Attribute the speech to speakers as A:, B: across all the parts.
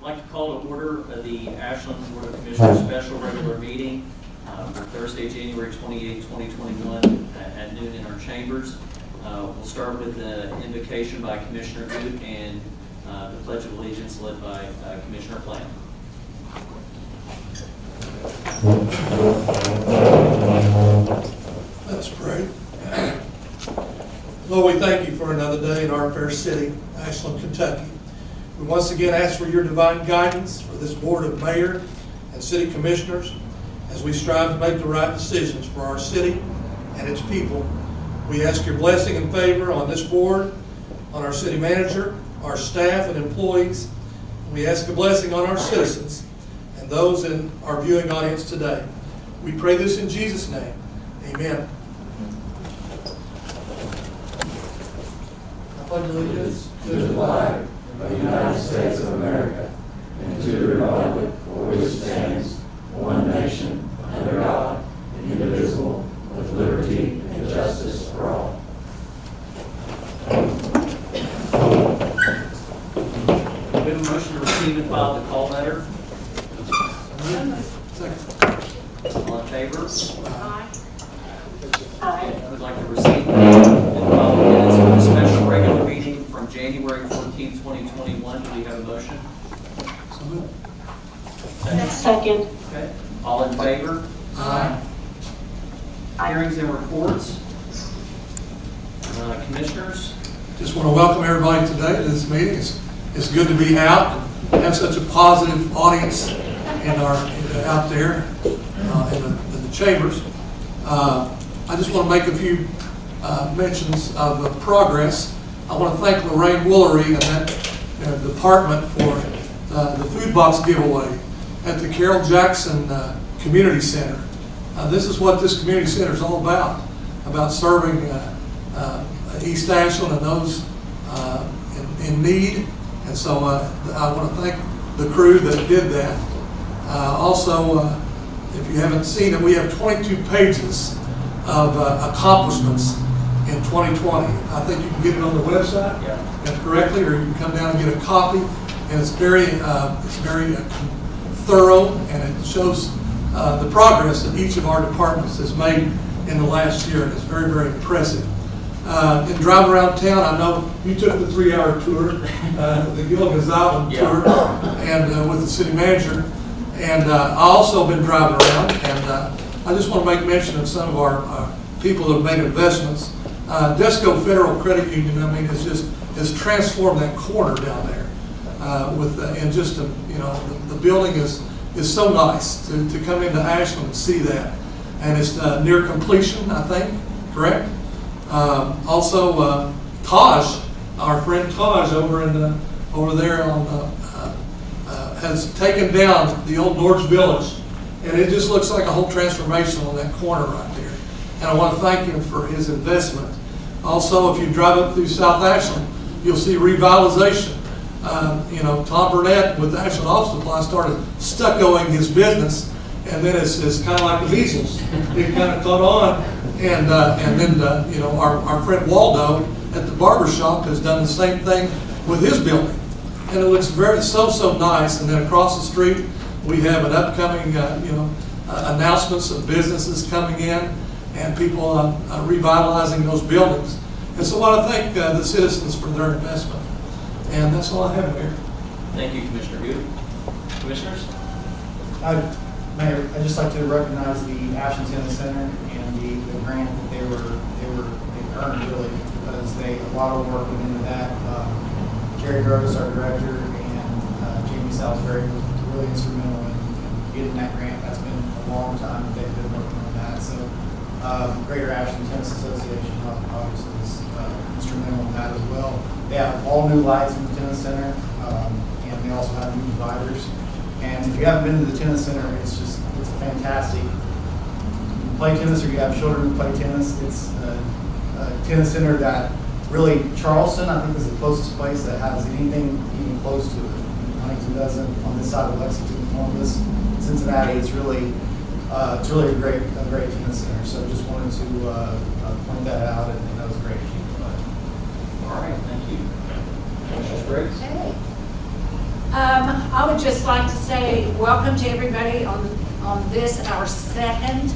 A: like to call to order the Ashland Board of Commissioners special regular meeting for Thursday, January 28, 2021 at noon in our chambers. We'll start with the invocation by Commissioner Goode and the Pledge of Allegiance led by Commissioner Plant.
B: Let's pray. Lord, we thank you for another day in our fair city, Ashland, Kentucky. We once again ask for your divine guidance for this board of mayor and city commissioners as we strive to make the right decisions for our city and its people. We ask your blessing and favor on this board, on our city manager, our staff and employees. We ask a blessing on our citizens and those in our viewing audience today. We pray this in Jesus' name. Amen. I pledge allegiance
C: to the flag of the United States of America and to the republic for which it stands, one nation, under God, indivisible, with liberty and justice for all.
A: We have a motion to receive and file the call letter.
B: Second.
A: All in favor?
D: Aye.
A: I would like to receive and file the minutes for the special regular meeting from January 14, 2021. Do we have a motion?
B: So moved.
D: Second.
A: Okay. All in favor?
B: Aye.
A: Hearings and reports. Commissioners?
B: Just want to welcome everybody today to this meeting. It's good to be out and have such a positive audience out there in the chambers. I just want to make a few mentions of progress. I want to thank Lorraine Woolery and that department for the food box giveaway at the Carroll Jackson Community Center. This is what this community center is all about serving East Ashland and those in need. And so I want to thank the crew that did that. Also, if you haven't seen it, we have 22 pages of accomplishments in 2020. I think you can get it on the website correctly, or you can come down and get a copy. And it's very thorough, and it shows the progress that each of our departments has made in the last year. And it's very, very impressive. In driving around town, I know you took the 3-hour tour, the Gilligan's Island tour, and with the city manager. And I also been driving around, and I just want to make mention of some of our people that have made investments. Desco Federal Credit Union, has transformed that corner down there. The building is so nice to come into Ashland and see that, and it's near completion, I think. Correct. Also, Taj, our friend Taj over there on has taken down the old Norge Village, and it just looks like a whole transformation on that corner right there. And I want to thank him for his investment. Also, if you drive up through South Ashland, you'll see revitalization. Tom Burnett with Ashland Office Supply started stuccoing his business, and then it's kind of like the measles. It kind of caught on, and then our friend Waldo at the barber shop has done the same thing with his building. And it looks so nice. And then across the street, we have an upcoming, announcements of businesses coming in and people revitalizing those buildings. And so I want to thank the citizens for their investment. And that's all I have here.
A: Thank you, Commissioner Goode. Commissioners?
E: Mayor, I'd just like to recognize the Ashland Tennis Center and the grant that they earned, really, because a lot of work went into that. Jerry Gross, our director, and Jamie Salisbury was really instrumental in getting that grant. That's been a long time that they've been working on that. So Greater Ashland Tennis Association obviously is instrumental in that as well. They have all new lights in the tennis center, and they also have new dividers. And if you haven't been to the tennis center, it's fantastic. You play tennis, or you have children who play tennis. It's a tennis center that really, Charleston, I think, is the closest place that has anything even close to it. Huntington doesn't on this side of Lexington, Columbus, Cincinnati. It's really a great tennis center. So just wanted to point that out, and that was great.
A: All right, thank you. Commissioner Briggs?
D: Hey.
F: I would just like to say welcome to everybody on this, our second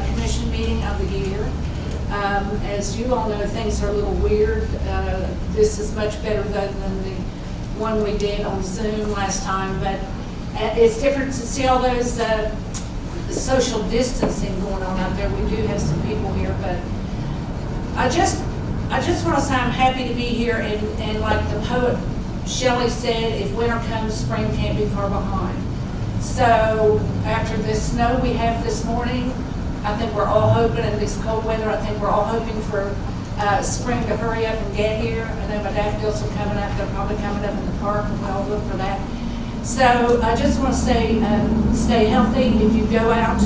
F: commission meeting of the year. As you all know, things are a little weird. This is much better than the one we did on Zoom last time, but it's different to see all those the social distancing going on out there. We do have some people here, but I just want to say I'm happy to be here, and like the poet Shelley said, if winter comes, spring can't be far behind. So after the snow we have this morning, I think we're all hoping, in this cold weather, I think we're all hoping for spring to hurry up and get here. I know my daffodils are coming up, they're probably coming up in the park, and we all look for that. So I just want to say, stay healthy. If you go out,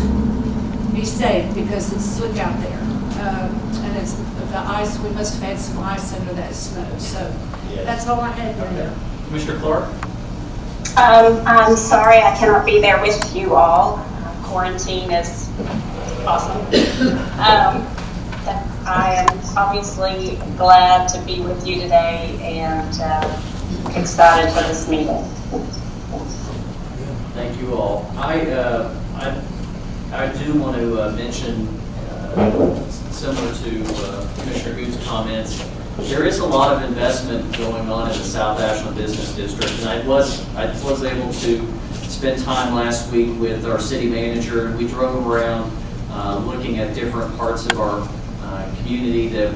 F: be safe, because it's slick out there. And it's the ice, we must have had some ice under that snow. So that's all I had for you.
A: Commissioner Clark?
D: I'm sorry I cannot be there with you all. Quarantine is awesome. I am obviously glad to be with you today and excited for this meeting.
A: Thank you all. I do want to mention, similar to Commissioner Good's comments, there is a lot of investment going on in the South Ashland Business District, and I was able to spend time last week with our city manager, and we drove around looking at different parts of our community that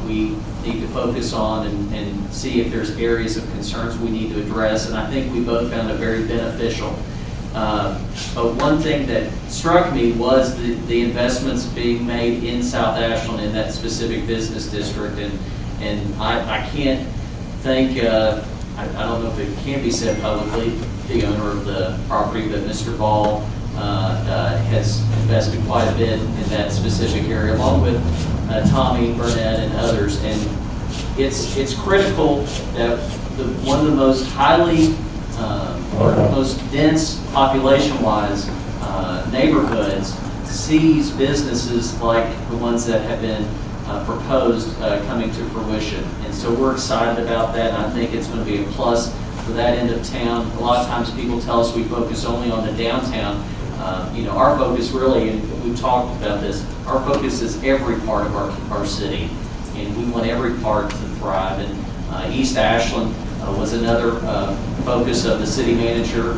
A: we need to focus on and see if there's areas of concerns we need to address, and I think we both found it very beneficial. But one thing that struck me was the investments being made in South Ashland in that specific business district, and I can't thank, I don't know if it can be said publicly, the owner of the property, but Mr. Ball has invested quite a bit in that specific area, along with Tommy Burnett and others. And it's critical that one of the most highly or most dense population-wise neighborhoods sees businesses like the ones that have been proposed coming to fruition. And so we're excited about that, and I think it's going to be a plus for that end of town. A lot of times people tell us we focus only on the downtown. Our focus really, and we've talked about this, our focus is every part of our city, and we want every part to thrive. And East Ashland was another focus of the city manager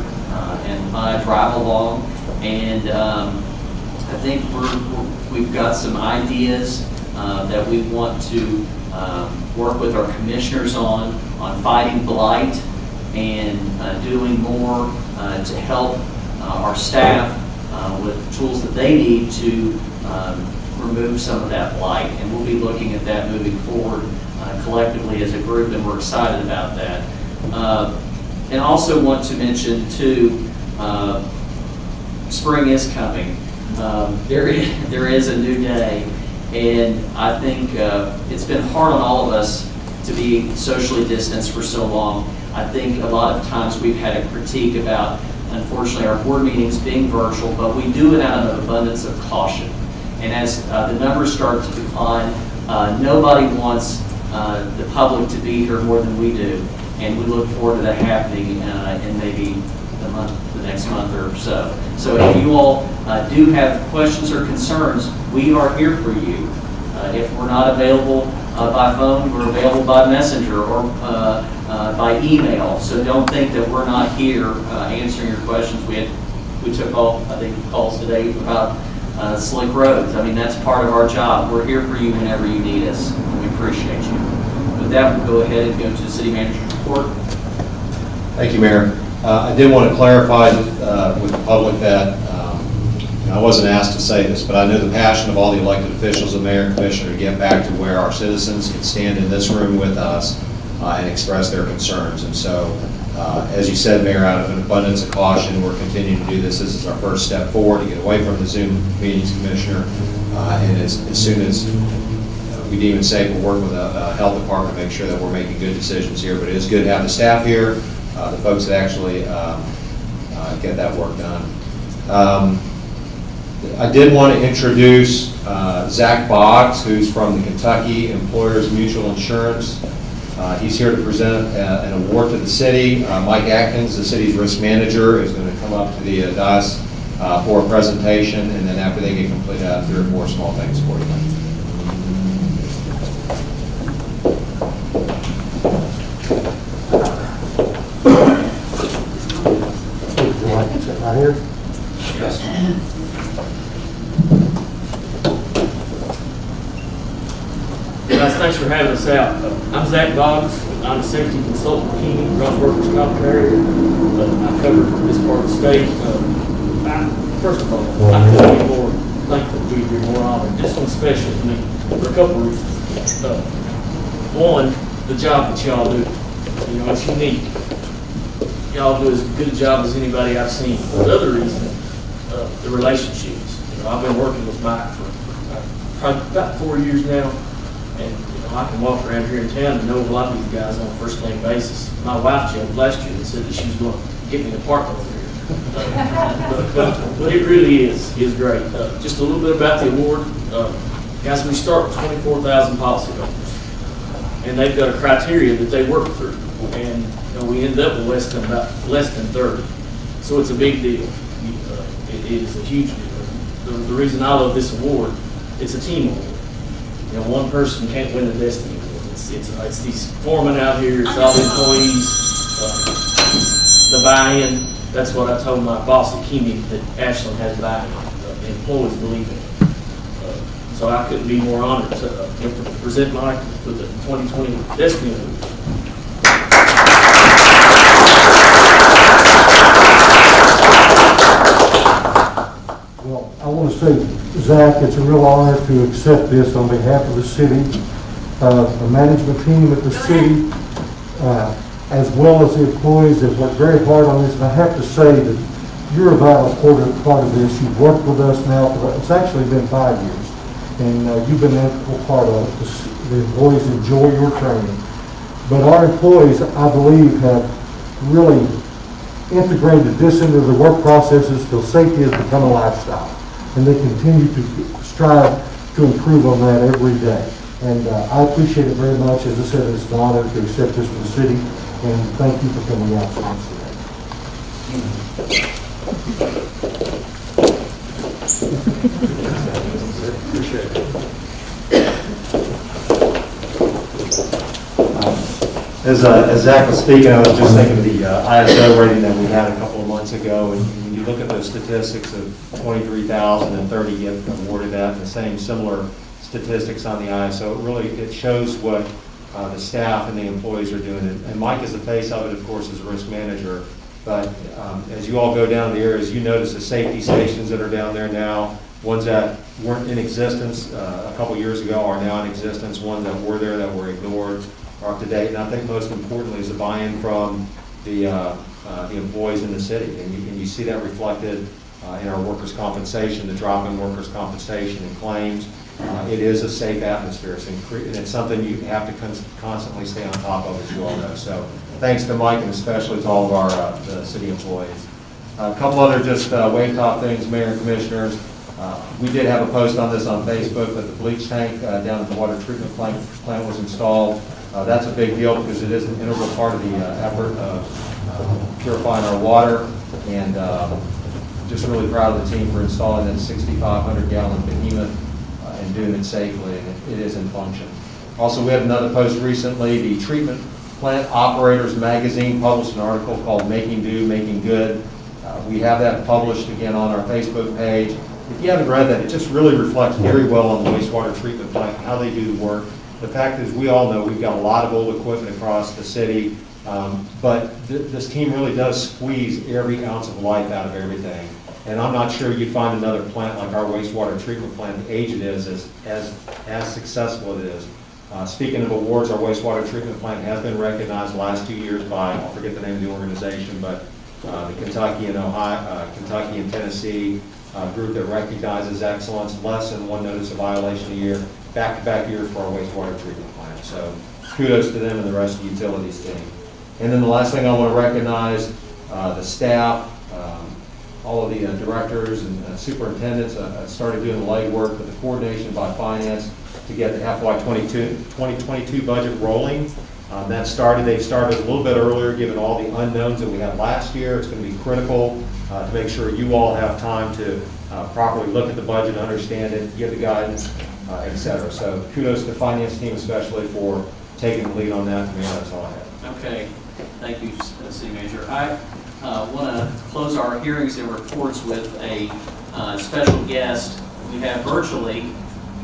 A: and my drive along. And I think we've got some ideas that we want to work with our commissioners on fighting blight and doing more to help our staff with tools that they need to remove some of that blight. And we'll be looking at that moving forward collectively as a group, and we're excited about that. And also want to mention too, spring is coming. There is a new day, and I think it's been hard on all of us to be socially distanced for so long. I think a lot of times we've had a critique about, unfortunately, our board meetings being virtual, but we do it out of an abundance of caution. And as the numbers start to decline, nobody wants the public to be here more than we do. And we look forward to that happening in maybe the next month or so. So if you all do have questions or concerns, we are here for you. If we're not available by phone, we're available by messenger or by email. So don't think that we're not here answering your questions. We took calls today about slick roads. I mean, that's part of our job. We're here for you whenever you need us, and we appreciate you. With that, we'll go ahead and go to the city manager's report.
G: Thank you, Mayor. I did want to clarify with the public that I wasn't asked to say this, but I know the passion of all the elected officials and mayor and commissioner to get back to where our citizens can stand in this room with us and express their concerns. And so, as you said, Mayor, out of an abundance of caution, we're continuing to do this. This is our first step forward to get away from the Zoom meetings, Commissioner. And as soon as we deem it safe, we'll work with the health department to make sure that we're making good decisions here. But it is good to have the staff here, the folks that actually get that work done. I did want to introduce Zach Boggs, who's from the Kentucky Employers Mutual Insurance He's here to present an award to the city. Mike Atkins, the city's risk manager, is going to come up to the dais for a presentation, and then after they get completed, I have 3 or 4 small things for you.
H: Right here?
G: Yes.
I: Guys, thanks for having us out. I'm Zach Boggs. I'm a safety consultant with Keeney, across workers' comp carrier. I cover this part of the state. First of all, I couldn't be more thankful to be here, more honored. This one's special to me for a couple of reasons. One, the job that y'all do. You know, it's unique. Y'all do as good a job as anybody I've seen. The other reason, the relationships. You know, I've been working with Mike for probably about 4 years now, and you know, I can walk around here in town and know a lot of these guys on a first-name basis. My wife joked last year and said that she was going to get me an apartment over here. But it really is great. Just a little bit about the award. Guys, we start with 24,000 policyholders, and they've got a criteria that they work through, and you know, we end up with less than 30. So it's a big deal. It is a huge deal. The reason I love this award, it's a team award. You know, one person can't win the Destiny Award. It's these foremen out here, it's all the employees, the buy-in. That's what I told my boss at Keeney, that Ashland has buy-in. The employees believe in it. So I couldn't be more honored to present Mike with the 2020 Destiny Award.
H: Well, I want to say, Zach, it's a real honor to accept this on behalf of the city, the management team at the city, as well as the employees that worked very hard on this. And I have to say that you're a vital part of this. You've worked with us now for, it's actually been 5 years, and you've been an integral part of it. The employees enjoy your training. But our employees, I believe, have really integrated this into the work processes till safety has become a lifestyle. And they continue to strive to improve on that every day. And I appreciate it very much. As I said, it's an honor to accept this from the city, and thank you for coming out to us today.
G: Appreciate it. As Zach was speaking, I was just thinking of the ISO rating that we had a couple of months ago, and when you look at those statistics of 23,000 and 30 get awarded that, and the same similar statistics on the ISO, it shows what the staff and the employees are doing. And Mike is the face of it, of course, as a risk manager. But as you all go down the areas, you notice the safety stations that are down there now. Ones that weren't in existence a couple years ago are now in existence. Ones that were there that were ignored are up to date. And I think most importantly is the buy-in from the employees in the city. And you see that reflected in our workers' compensation, the drop in workers' compensation and claims. It is a safe atmosphere, and it's something you have to constantly stay on top of, as you all know. So thanks to Mike, and especially to all of our the city employees. A couple other just wave top things, Mayor and Commissioners. We did have a post on this on Facebook, but the bleach tank down at the water treatment plant was installed. That's a big deal because it is an integral part of the effort of purifying our water, and just really proud of the team for installing that 6,500 gallon behemoth and doing it safely, and it is in function. Also, we had another post recently. The Treatment Plant Operators Magazine published an article called Making Do, Making Good. We have that published again on our Facebook page. If you haven't read that, it just really reflects very well on the wastewater treatment plant, how they do the work. The fact is, we all know we've got a lot of old equipment across the city, but this team really does squeeze every ounce of life out of everything. And I'm not sure you'd find another plant like our wastewater treatment plant, the age it is, as successful it is. Speaking of awards, our wastewater treatment plant has been recognized the last 2 years by, I'll forget the name of the organization, but the Kentucky and Tennessee group that recognizes excellence, less than one notice of violation a year, back-to-back years for our wastewater treatment plant. So kudos to them and the rest of the utilities team. And then the last thing I want to recognize, the staff, all of the directors and superintendents started doing the legwork with the coordination by finance to get the FY 2022 budget rolling. They've started a little bit earlier, given all the unknowns that we had last year. It's going to be critical to make sure you all have time to properly look at the budget, understand it, give the guidance, et cetera. So kudos to the finance team especially for taking the lead on that. Man, that's all I have.
A: Okay, thank you, City Manager. I want to close our hearings and reports with a special guest. We have virtually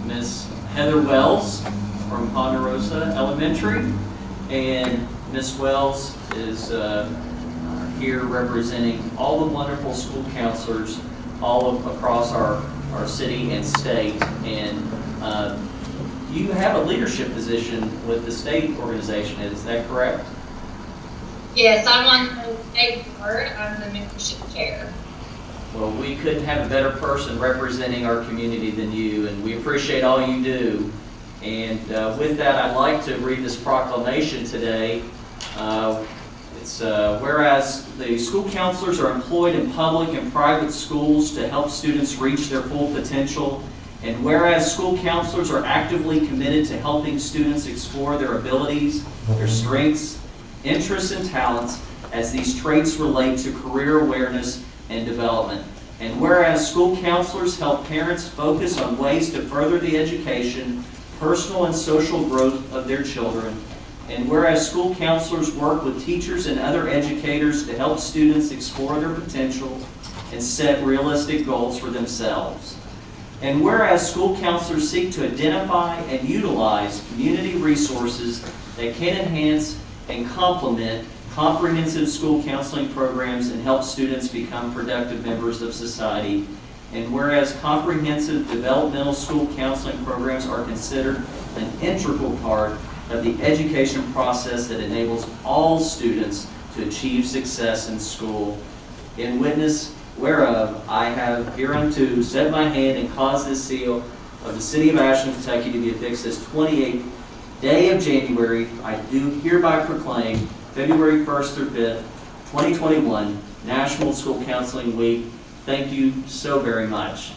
A: Ms. Heather Wells from Ponderosa Elementary, and Ms. Wells is here representing all the wonderful school counselors all across our city and state. And you have a leadership position with the state organization, is that correct?
J: Yes, I'm on the state board. I'm the membership chair.
A: Well, we couldn't have a better person representing our community than you, and we appreciate all you do. And with that, I'd like to read this proclamation today. It's whereas the school counselors are employed in public and private schools to help students reach their full potential, and whereas school counselors are actively committed to helping students explore their abilities, their strengths, interests, and talents as these traits relate to career awareness and development. And whereas school counselors help parents focus on ways to further the education, personal and social growth of their children. And whereas school counselors work with teachers and other educators to help students explore their potential and set realistic goals for themselves. And whereas school counselors seek to identify and utilize community resources that can enhance and complement comprehensive school counseling programs and help students become productive members of society. And whereas comprehensive developmental school counseling programs are considered an integral part of the education process that enables all students to achieve success in school. In witness whereof, I have hereunto set my hand and caused this seal of the City of Ashland, Kentucky to be affixed this 28th day of January. I do hereby proclaim February 1st through 5th, 2021, National School Counseling Week. Thank you so very much.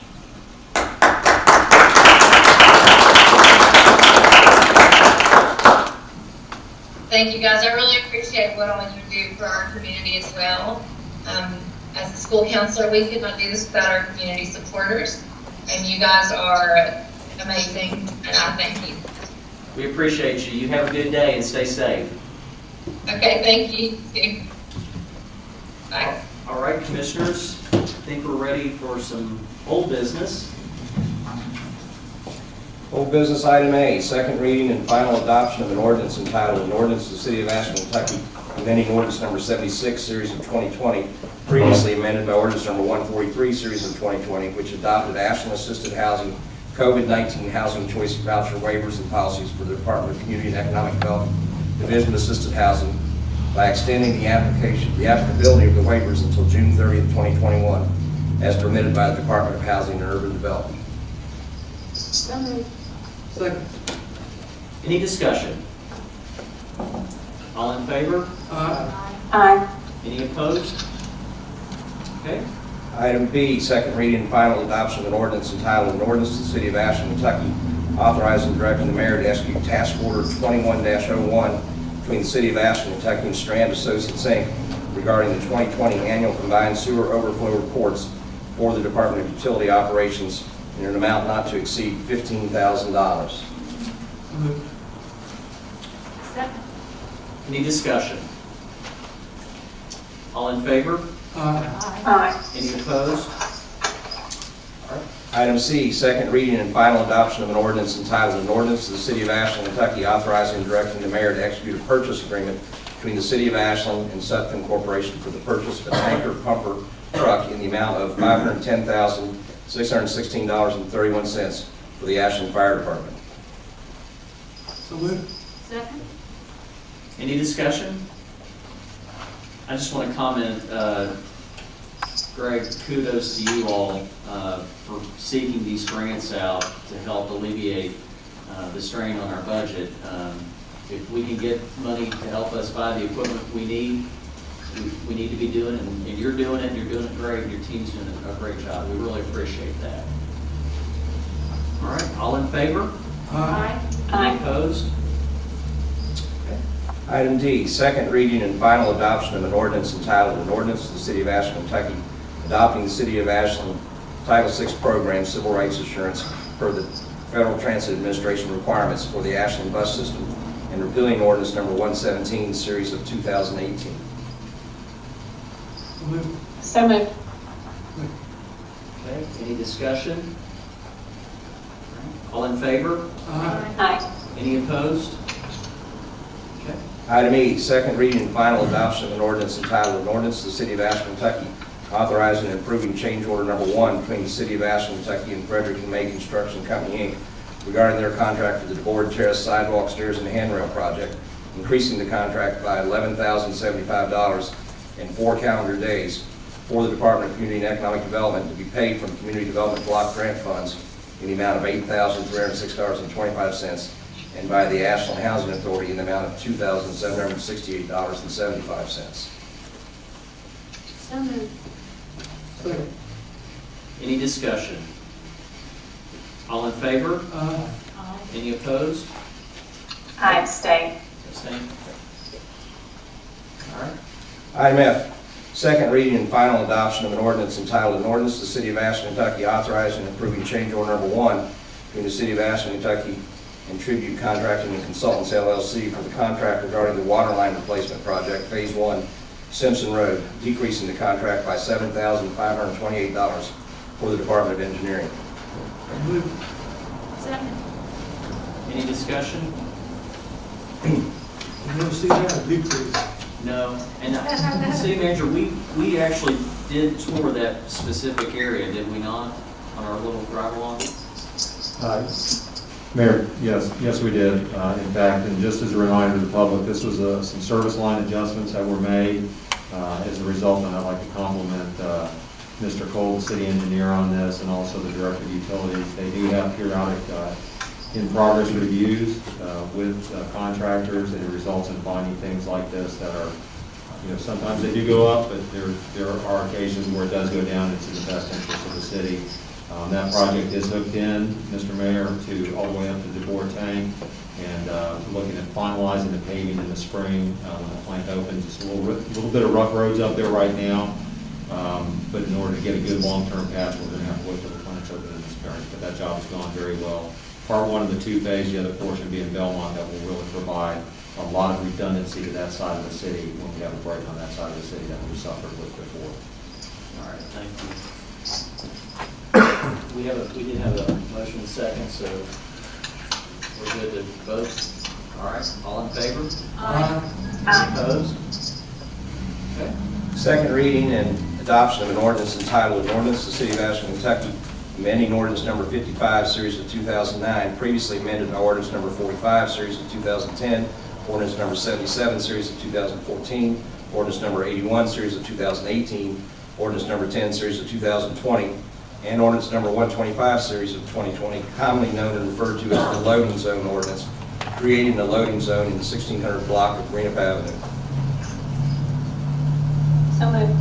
J: Thank you, guys. I really appreciate what all you do for our community as well. As a school counselor, we could not do this without our community supporters, and you guys are amazing, and I thank you.
A: We appreciate you. You have a good day and stay safe.
J: Okay, thank you. Bye.
A: All right, commissioners, I think we're ready for some old business.
K: Old business item A, second reading and final adoption of an ordinance entitled An Ordinance to the City of Ashland, Kentucky, amending ordinance number 76, series of 2020, previously amended by ordinance number 143, series of 2020, which adopted Ashland Assisted Housing COVID-19 Housing Choice Voucher waivers and policies for the Department of Community and Economic Development Division of Assisted Housing by extending the applicability of the waivers until June 30th, 2021, as permitted by the Department of Housing and Urban Development.
F: So moved.
B: Second.
A: Any discussion? All in favor?
D: Aye.
A: Any opposed? Okay.
K: Item B, second reading and final adoption of an ordinance entitled An Ordinance to the City of Ashland, Kentucky, authorizing and directing the mayor to execute task order 21-01 between the City of Ashland, Kentucky and Strand Associates, Inc. regarding the 2020 annual combined sewer overflow reports for the Department of Utility Operations in an amount not to exceed $15,000.
F: Second.
A: Any discussion? All in favor?
D: Aye.
A: Any opposed?
K: Item C, second reading and final adoption of an ordinance entitled An Ordinance to the City of Ashland, Kentucky, authorizing and directing the mayor to execute a purchase agreement between the City of Ashland and Sutphen Corporation for the purchase of a tanker pumper truck in the amount of $510,616.31 for the Ashland Fire Department.
B: So moved.
F: Second.
A: Any discussion? I just want to comment, Greg, kudos to you all for seeking these grants out to help alleviate the strain on our budget. If we can get money to help us buy the equipment we need to be doing it, and you're doing it, and you're doing it great, and your team's doing a great job. We really appreciate that. All right, all in favor?
F: Aye.
A: Any opposed?
K: Item D, second reading and final adoption of an ordinance entitled, an ordinance of the City of Ashland, Kentucky, adopting the City of Ashland Title VI Program Civil Rights Assurance per the Federal Transit Administration requirements for the Ashland bus system, and repealing ordinance number 117, series of 2018.
D: So moved.
A: Okay, any discussion? All in favor?
D: Aye.
A: Any opposed? Okay.
K: Item E, second reading and final adoption of an ordinance entitled, an ordinance of the City of Ashland, Kentucky, authorizing and approving change order number 1 between the City of Ashland, Kentucky and Frederick and May Construction Company, Inc., regarding their contract for the DeBoard Terrace Sidewalk, Stairs, and Handrail Project, increasing the contract by $11,075 in 4 calendar days for the Department of Community and Economic Development to be paid from Community Development Block Grant Funds in the amount of $8,306.25, and by the Ashland Housing Authority in the amount of $2,768.75.
F: So moved.
B: Second.
A: Any discussion? All in favor?
F: Aye.
A: Any opposed?
D: I abstain.
A: Abstain? All right.
K: Item F, second reading and final adoption of an ordinance entitled, an ordinance of the City of Ashland, Kentucky, authorizing and approving change order number 1 between the City of Ashland, Kentucky and Tribute Contracting and Consultants LLC for the contract regarding the water line replacement project, Phase 1, Simpson Road, decreasing the contract by $7,528 for the Department of Engineering.
F: Second.
A: Any discussion?
B: You never see that, a decrease.
A: No. And City Manager, we actually did tour that specific area, did we not, on our little drive-along?
G: Mayor, yes, we did. In fact, and just as a reminder to the public, this was some service line adjustments that were made as a result, and I'd like to compliment Mr. Cole, the city engineer, on this, and also the director of utilities. They do have periodic in-progress reviews with contractors, and it results in finding things like this that are, sometimes they do go up, but there are occasions where it does go down. It's in the best interest of the city. That project is hooked in, Mr. Mayor, to all the way up to the DeBoard tank, and looking at finalizing the paving in the spring when the plant opens. It's a little bit of rough roads up there right now, but in order to get a good long-term patch, we're going to have to wait till the plant's open in the spring. But that job has gone very well. Part 1 of the 2 phase, the other portion being Belmont, that will really provide a lot of redundancy to that side of the city when we have a break on that side of the city that we've suffered with before.
A: All right, thank you. We did have a motion and second, so we're good to vote. All right, all in favor?
F: Aye.
A: Any opposed? Okay.
K: Second reading and adoption of an ordinance entitled, an ordinance of the City of Ashland, Kentucky, amending ordinance number 55, series of 2009, previously amended by ordinance number 45, series of 2010, ordinance number 77, series of 2014, ordinance number 81, series of 2018, ordinance number 10, series of 2020, and ordinance number 125, series of 2020, commonly known and referred to as the loading zone ordinance, creating a loading zone in the 1600 block of Greenup Avenue.
D: So moved.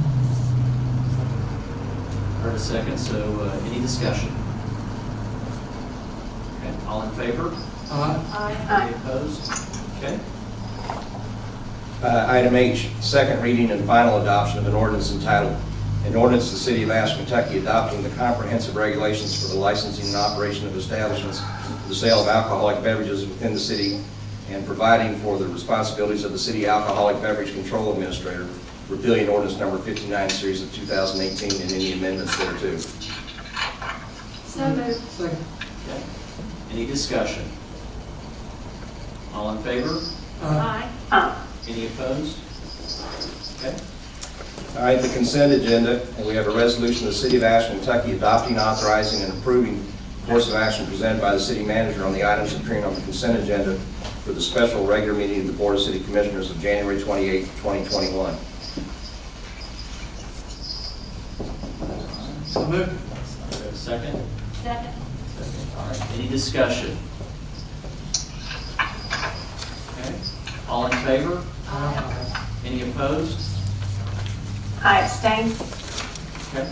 A: Heard a second, so any discussion? Okay, all in favor?
B: Aye.
A: Any opposed? Okay.
K: Item H, second reading and final adoption of an ordinance entitled, an ordinance of the City of Ashland, Kentucky, adopting the comprehensive regulations for the licensing and operation of establishments for the sale of alcoholic beverages within the city, and providing for the responsibilities of the City Alcoholic Beverage Control Administrator, repealing ordinance number 59, series of 2018, and any amendments thereto.
F: So moved.
B: Second.
A: Okay. Any discussion? All in favor?
F: Aye.
A: Any opposed? Okay.
K: All right, the consent agenda, and we have a resolution of the City of Ashland, Kentucky, adopting, authorizing, and approving the course of action presented by the city manager on the items appearing on the consent agenda for the special regular meeting of the Board of City Commissioners of January 28, 2021.
B: So moved.
A: We have a second?
F: Second.
A: All right, any discussion? Okay, all in favor?
B: Aye.
A: Any opposed?
D: I abstain.
A: Okay.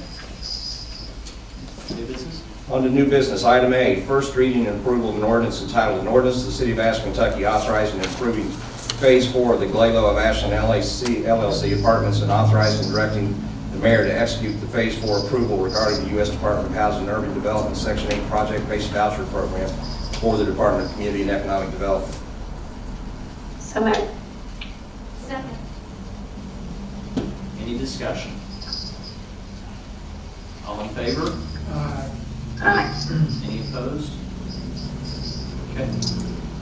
A: New business?
K: On to new business. Item A, first reading and approval of an ordinance entitled, an ordinance of the City of Ashland, Kentucky, authorizing and approving Phase 4 of the Glalo of Ashland LLC Apartments and authorizing and directing the mayor to execute the Phase 4 approval regarding the U.S. Department of Housing and Urban Development Section 8 project-based voucher program for the Department of Community and Economic Development.
D: So moved.
F: Second.
A: Any discussion? All in favor?
D: Aye.
A: Any opposed? Okay.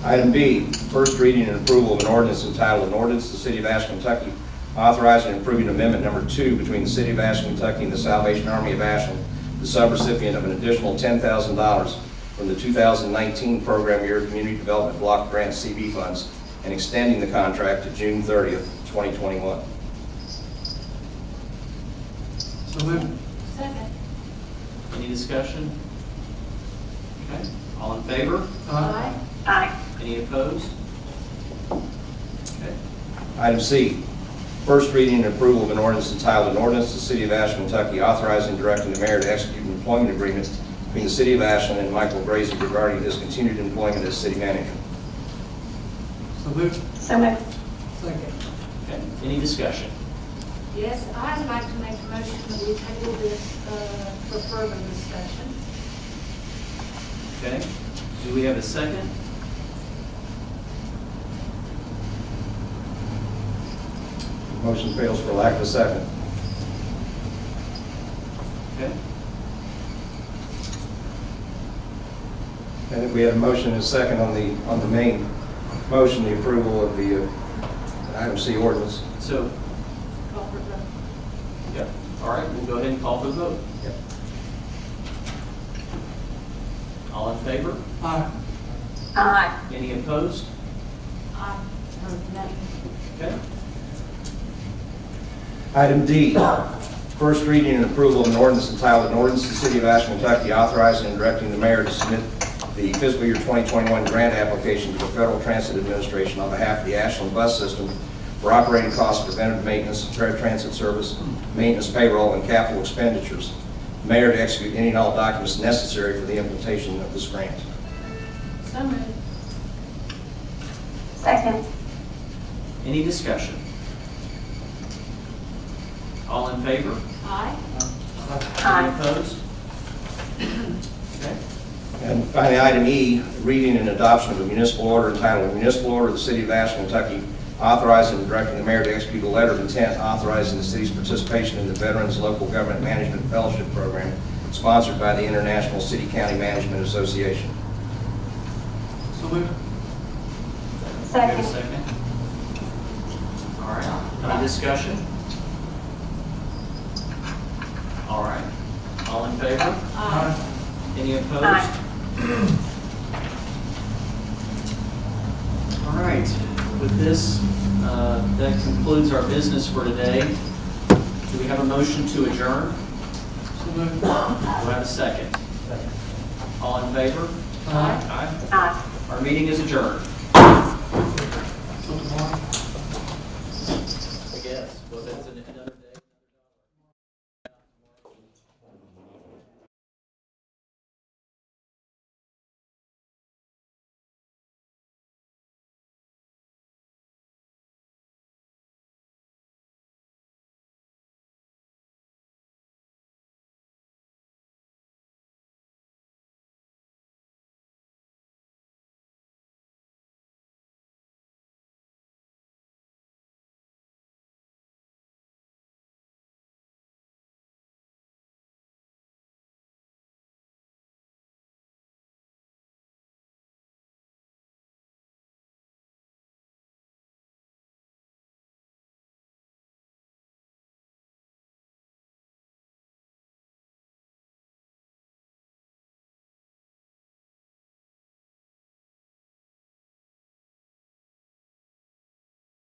K: Item B, first reading and approval of an ordinance entitled, an ordinance to the City of Ashland, Kentucky, authorizing and approving amendment number 2 between the City of Ashland, Kentucky and the Salvation Army of Ashland, the subrecipient of an additional $10,000 from the 2019 program year Community Development Block Grant CB funds, and extending the contract to June 30th, 2021.
B: So moved.
F: Second.
A: Any discussion? Okay. All in favor?
F: Aye.
D: Aye.
A: Any opposed? Okay.
K: Item C, first reading and approval of an ordinance entitled, an ordinance to the City of Ashland, Kentucky, authorizing and directing the mayor to execute an employment agreement between the City of Ashland and Michael Gracie regarding his continued employment as city manager.
B: So moved.
D: So moved.
B: Second.
A: Okay. Any discussion?
F: Yes, I'd like to make a motion that we table this for further discussion.
A: Okay. Do we have a second?
K: Motion fails for lack of a second.
A: Okay.
K: And we had a motion and a second on the main motion, the approval of the item C ordinance.
A: So,
F: Call for vote.
A: yep. All right, we'll go ahead and call for the vote.
K: Yep.
A: All in favor?
B: Aye.
D: Aye.
A: Any opposed?
F: Aye. Or nay.
A: Okay.
K: Item D, first reading and approval of an ordinance entitled, an ordinance to the City of Ashland, Kentucky, authorizing and directing the mayor to submit the fiscal year 2021 grant application to the Federal Transit Administration on behalf of the Ashland bus system for operating costs, preventive maintenance, transit service, maintenance payroll, and capital expenditures. The mayor to execute any and all documents necessary for the implementation of this grant.
F: So moved.
D: Second.
A: Any discussion? All in favor?
F: Aye.
A: Any
D: Aye.
A: opposed? Okay.
K: And finally, item E, reading and adoption of a municipal order entitled, a municipal order of the City of Ashland, Kentucky, authorizing and directing the mayor to execute a letter of intent authorizing the city's participation in the Veterans Local Government Management Fellowship Program sponsored by the International City County Management Association.
B: So moved.
A: Do we have a
D: Second.
A: second? All right. Any discussion? All right. All in favor?
F: Aye.
A: Any opposed?
D: Aye.
A: All right. With this, that concludes our business for today. Do we have a motion to adjourn?
B: So moved.
A: Do I have a second? All in favor?
B: Aye.
A: Aye.
D: Aye.
A: Our meeting is adjourned.
B: So tomorrow.
A: I guess. Well, that's another day.